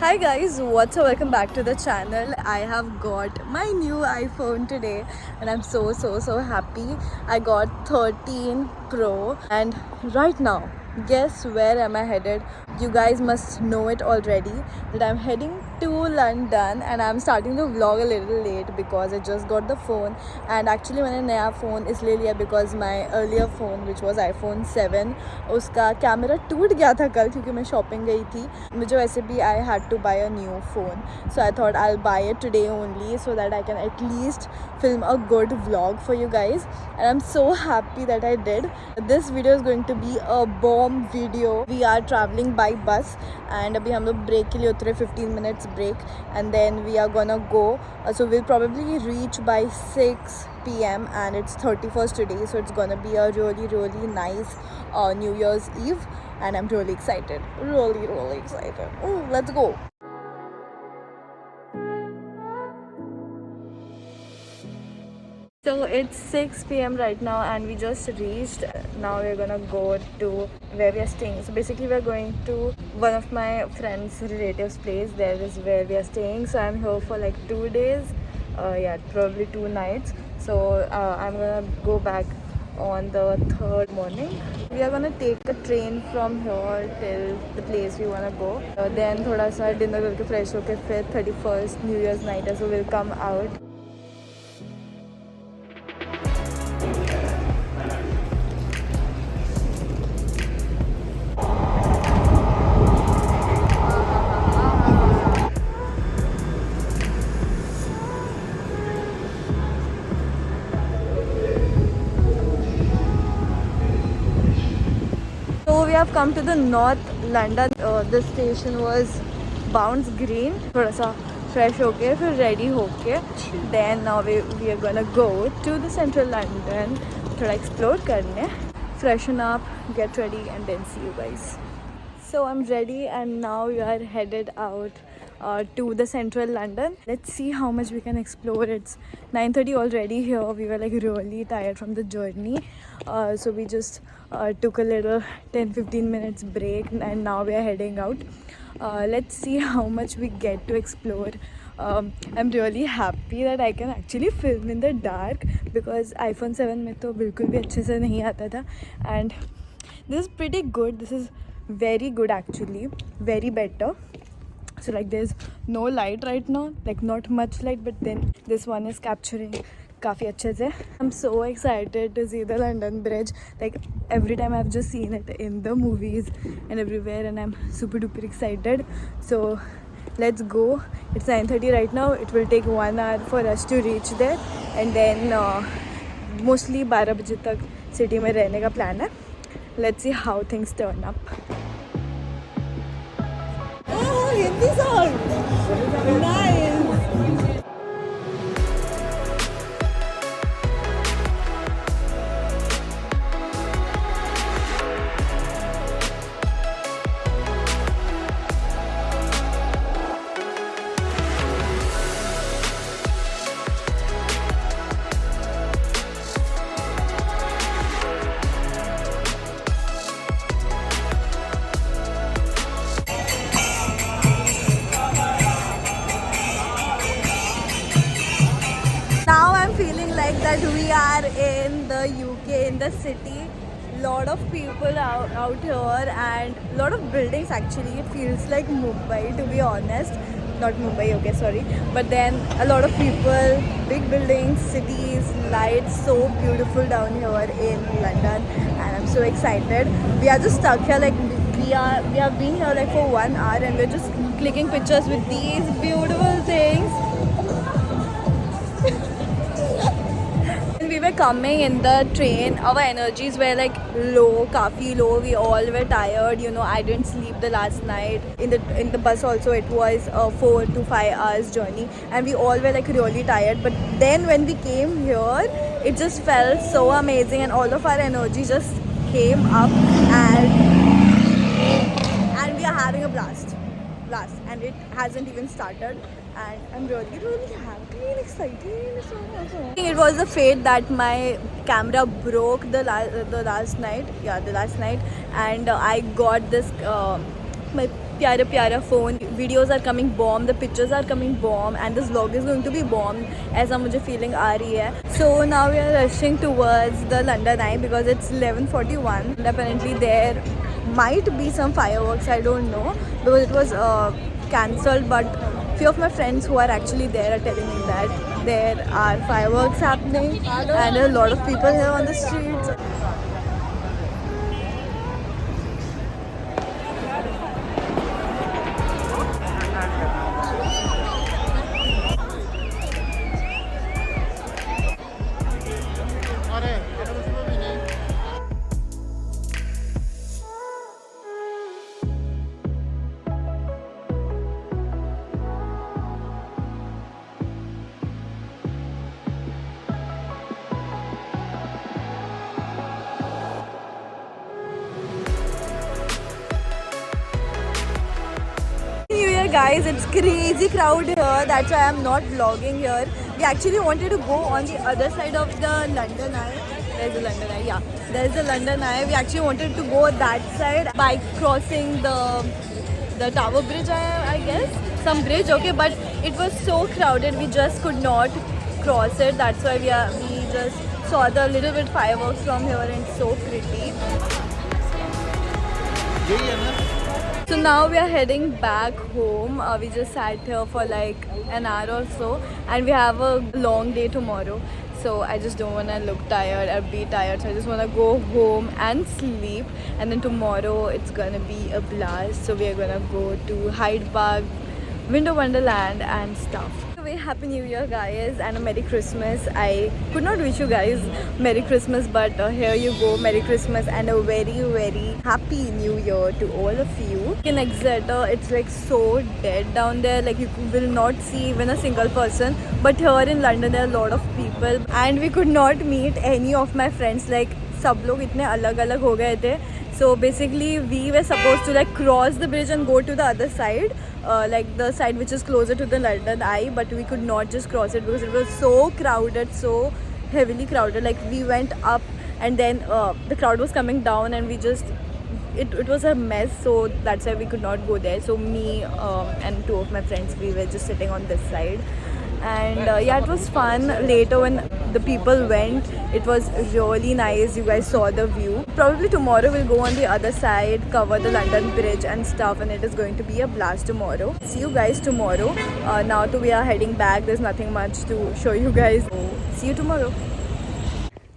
Hi guys, what's up? Welcome back to the channel. I have got my new iPhone today and I'm so happy. I got 13 Pro and right now, guess where am I headed? You guys must know it already that I'm heading to London and I'm starting the vlog a little late because I just got the phone and actually मैंने नया phone इसलिए लिया because my earlier phone which was iPhone 7 उसका camera टूट गया था कल क्योंकि मैं शॉपिंग गई थी मुझे वैसे भी I had to buy a new phone so I thought I'll buy it today only so that I can at least film a good vlog for you guys and I'm so happy that I did. This video is going to be a bomb video. We are traveling by bus and अभी हम लोग break के लिए उतरे 15 minutes break and then we are gonna go so we'll probably reach by 6 p.m. and it's 31st today so it's gonna be a really nice New Year's Eve and I'm really excited. Really excited. Let's go. So it's 6 p.m. right now and we just reached. Now we're gonna go to where we are staying. So basically we're going to one of my friend's relatives' place. There is where we are staying. So I'm here for like 2 days. Yeah, probably 2 nights. So I'm gonna go back on the third morning. We are gonna take a train from here till the place we wanna go. Then थोड़ा सा dinner करके fresh होके फिर 31st New Year's night है so we'll come out. So we have come to the North London. The station was Bounds Green. थोड़ा सा fresh होके फिर ready होके then now we are gonna go to the Central London. थोड़ा explore करने, freshen up, get ready and then see you guys. So I'm ready and now we are headed out to the Central London. Let's see how much we can explore. It's 9:30 already here. We were like really tired from the journey. So we just took a little 10-15 minutes break and now we are heading out. Let's see how much we get to explore. I'm really happy that I can actually film in the dark because iPhone 7 में तो बिल्कुल भी अच्छे से नहीं आता था and this is pretty good. This is very good actually, very better. So like there's no light right now, like not much light, but then this one is capturing काफ़ी अच्छे से. I'm so excited to see the London Bridge. Like every time I've just seen it in the movies and everywhere and I'm super duper excited. So let's go. It's 9:30 right now. It will take 1 hour for us to reach there and then mostly 12 बजे तक city में रहने का plan है. Let's see how things turn up. Oh, Hindi song! Nice! Now I'm feeling like that we are in the UK, in the city. Lot of people out here and lot of buildings actually. It feels like Mumbai to be honest. Not Mumbai, okay, sorry. But then a lot of people, big buildings, cities, lights, so beautiful down here in London. And I'm so excited. We are just stuck here like we have been here like for 1 hour and we're just clicking pictures with these beautiful things. When we were coming in the train, our energies were like low, काफ़ी low. We all were tired. You know, I didn't sleep the last night. In the bus also, it was a 4 to 5 hours journey, and we all were like really tired. But then when we came here, it just felt so amazing, and all of our energy just came up, and we are having a blast, and it hasn't even started. And I'm really happy and excited. I think it was the fate that my camera broke the last night. Yeah, the last night, and I got this my pyara phone. Videos are coming bomb, the pictures are coming bomb, and this vlog is going to be bomb. ऐसा मुझे feeling आ रही है. So now we are rushing towards the London Eye because it's 11:41. And apparently there might be some fireworks. I don't know because it was cancelled, but few of my friends who are actually there are telling me that there are fireworks happening and a lot of people here on the streets. Guys, it's crazy crowd here, that's why I'm not vlogging here. We actually wanted to go on the other side of the London Eye. There's the London Eye, yeah, there's the London Eye. We actually wanted to go that side by crossing the Tower Bridge, I guess, some bridge, okay, but it was so crowded we just could not cross it. That's why we just saw the little bit fireworks from here, and it's so pretty. So now we are heading back home. We just sat here for like an hour or so, and we have a long day tomorrow. So I just don't want to look tired or be tired. So I just want to go home and sleep. And then tomorrow it's gonna be a blast. So we are gonna go to Hyde Park, Winter Wonderland and stuff. Very happy New Year, guys, and a Merry Christmas. I could not wish you guys Merry Christmas, but here you go, Merry Christmas and a very happy New Year to all of you. In Exeter, it's like so dead down there, like you will not see even a single person, but here in London there are a lot of people, and we could not meet any of my friends. Like सब लोग इतने अलग हो गए थे. So basically we were supposed to like cross the bridge and go to the other side, like the side which is closer to the London Eye, but we could not just cross it because it was so crowded, so heavily crowded. Like we went up and then the crowd was coming down, and we just it was a mess, so that's why we could not go there. So me and two of my friends, we were just sitting on this side, and yeah, it was fun. Later when the people went, it was really nice. You guys saw the view. Probably tomorrow we'll go on the other side, cover the London Bridge and stuff, and it is going to be a blast tomorrow. See you guys tomorrow. Now we are heading back. There's nothing much to show you guys. So, see you tomorrow.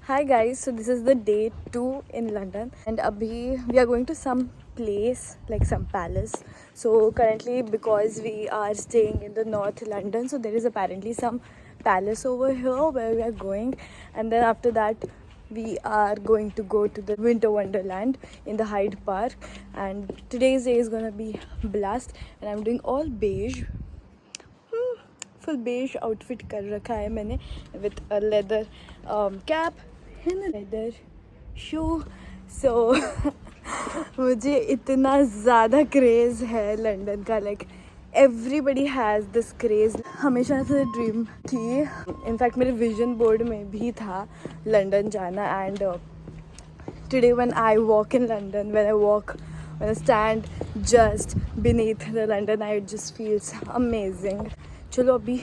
Hi guys, so this is the day 2 in London, and abhi we are going to some place, like some palace. So currently, because we are staying in the North London, so there is apparently some palace over here where we are going, and then after that we are going to go to the Winter Wonderland in the Hyde Park. And today's day is gonna be blast, and I'm doing all beige. Full beige outfit कर रखा है मैंने, with a leather cap and a leather shoe. So मुझे इतना ज़्यादा craze है London का, like everybody has this craze. हमेशा से ड्रीम थी, इनफैक्ट मेरे विजन बोर्ड में भी था लंदन जाना. And today when I walk in London, when I stand just beneath the London Eye, it just feels amazing. चलो अभी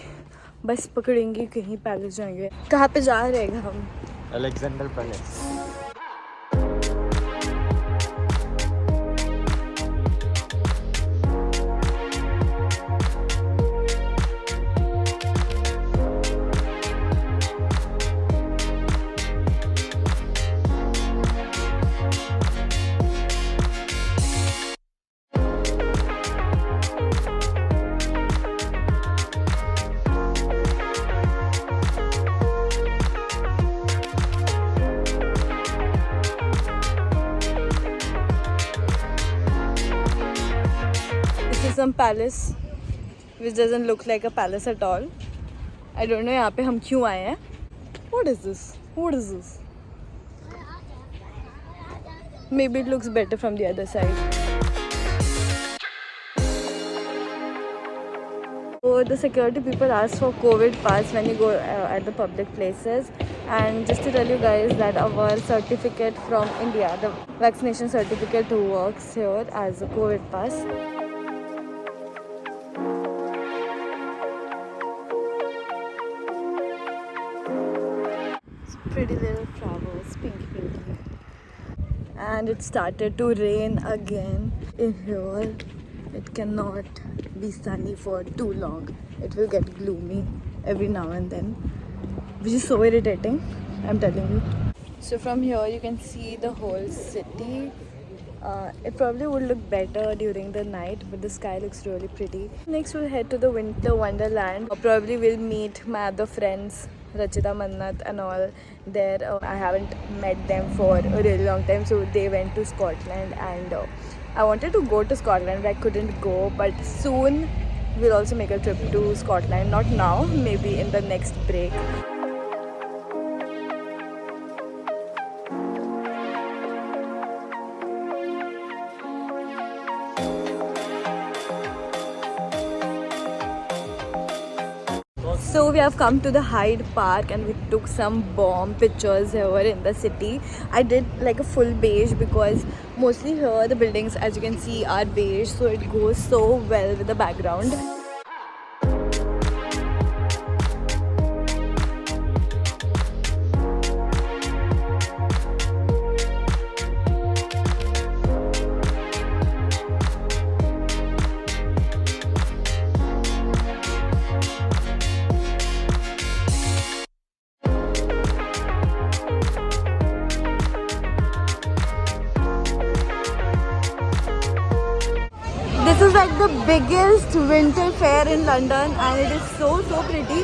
बस पकड़ेंगे, कहीं पैलेस जाएंगे. कहाँ पे जा रहे हैं हम? Alexander palace. Some palace which doesn't look like a palace at all. I don't know यहाँ पे हम क्यों आए हैं. What is this? What is this? Maybe it looks better from the other side. So the security people ask for COVID pass when you go at the public places. And just to tell you guys that our certificate from India, the vaccination certificate, works here as a COVID pass. It's pretty little flowers, pinky pinky. And it started to rain again in here. It cannot be sunny for too long. It will get gloomy every now and then, which is so irritating, I'm telling you. So from here you can see the whole city. It probably would look better during the night, but the sky looks really pretty. Next we'll head to the winter wonderland. Probably we'll meet my other friends, Rachita, Mannat and all there. I haven't met them for a really long time, so they went to Scotland, and I wanted to go to Scotland but I couldn't go, but soon we'll also make a trip to Scotland. Not now, maybe in the next break. So we have come to the Hyde Park and we took some bomb pictures here in the city. I did like a full beige because mostly here the buildings, as you can see, are beige, so it goes so well with the background. This is like the biggest winter fair in London and it is so pretty.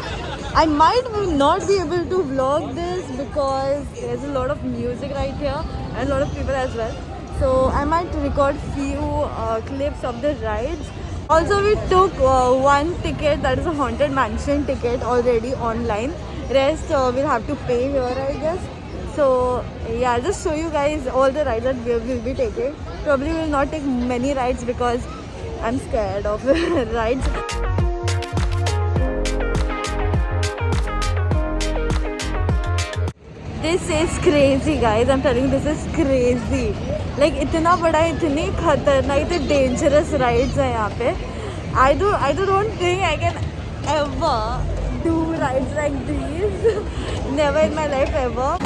I might not be able to vlog this because there's a lot of music right here and a lot of people as well. So I might record few clips of the rides. Also we took one ticket, that is a haunted mansion ticket, already online. Rest we'll have to pay here, I guess. So yeah, I'll just show you guys all the rides that we will be taking. Probably will not take many rides because I'm scared of rides. This is crazy, guys. I'm telling you, this is crazy. Like इतना बड़ा, इतनी खतरनाक, इतने dangerous rides हैं यहाँ पे. I don't think I can ever do rides like these. Never in my life ever.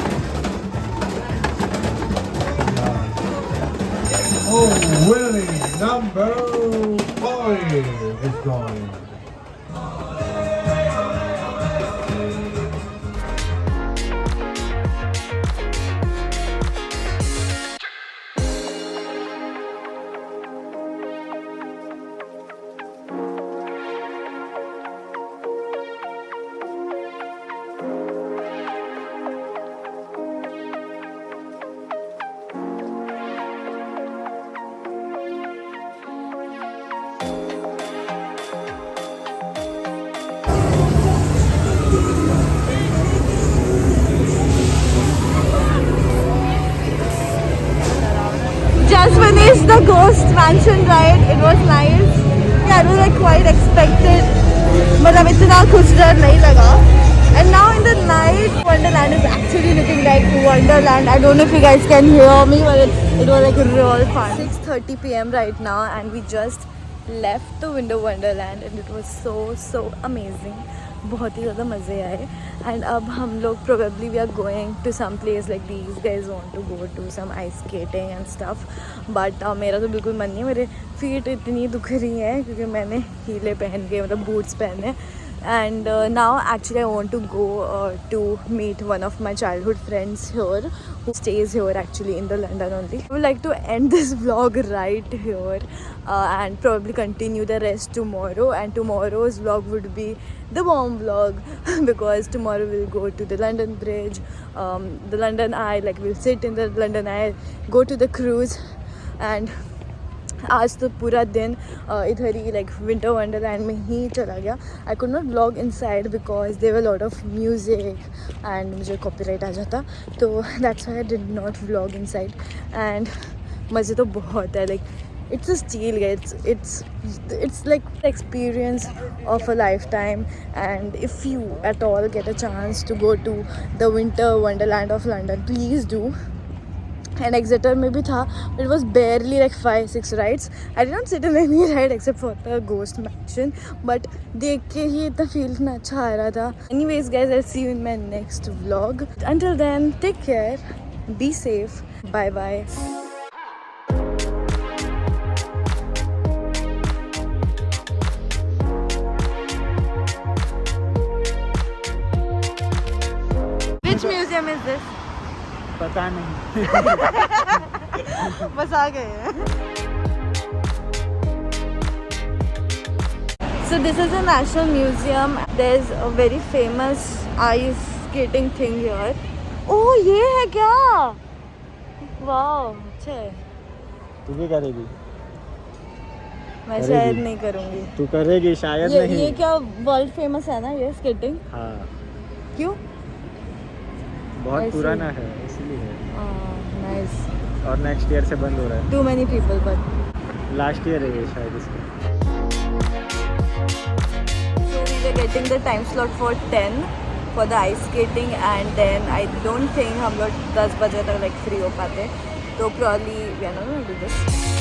Oh, winning number 5 is going. Just finished the Ghost Mansion ride. It was nice. Yeah, it was like quite expected, but अब इतना कुछ डर नहीं लगा. And now in the night, Wonderland is actually looking like Wonderland. I don't know if you guys can hear me, but it was like real fun. 6:30 p.m. right now, and we just left the Winter Wonderland, and it was so amazing. बहुत ही ज़्यादा मज़े आए. And अब हम लोग probably we are going to some place like these guys want to go to some ice skating and stuff. But मेरा तो बिल्कुल मन नहीं है. मेरे feet इतनी दुख रही हैं क्योंकि मैंने हीले पहन के, मतलब boots पहने. And now actually I want to go to meet one of my childhood friends here who stays here actually in the London only. I would like to end this vlog right here and probably continue the rest tomorrow, and tomorrow's vlog would be the bomb vlog because tomorrow we'll go to the London Bridge, the London Eye, like we'll sit in the London Eye, go to the cruise. And आज तो पूरा दिन इधर ही like winter wonderland में ही चला गया. I could not vlog inside because there were a lot of music and मुझे copyright आ जाता, तो that's why I did not vlog inside. And मज़े तो बहुत है, like it's a steal, guys. It's like the experience of a lifetime. And if you at all get a chance to go to the winter wonderland of London, please do. And Exeter में भी था, it was barely like 5-6 rides. I did not sit in any ride except for the ghost mansion, but देख के ही इतना feel इतना अच्छा आ रहा था. Anyways guys, I'll see you in my next vlog. Until then, take care, be safe, bye bye. Which museum is this? पता नहीं. बस आ गए हैं. So this is a national museum. There's a very famous ice skating thing here. Oh, ये है क्या? Wow, अच्छा है. तू भी करेगी? मैं करेगी. शायद नहीं करूँगी. तू करेगी शायद नहीं. ये क्या वर्ल्ड फेमस है ना ये स्केटिंग? हाँ. क्यों? बहुत I see. पुराना है इसलिए. Nice. और नेक्स्ट ईयर से बंद हो रहा है. Too many people, but. Last year है ये शायद इसका. So we were getting the time slot for 10 for the ice skating, and then I don't think हम लोग 10 बजे तक like free हो पाते. So probably we are not going to do this.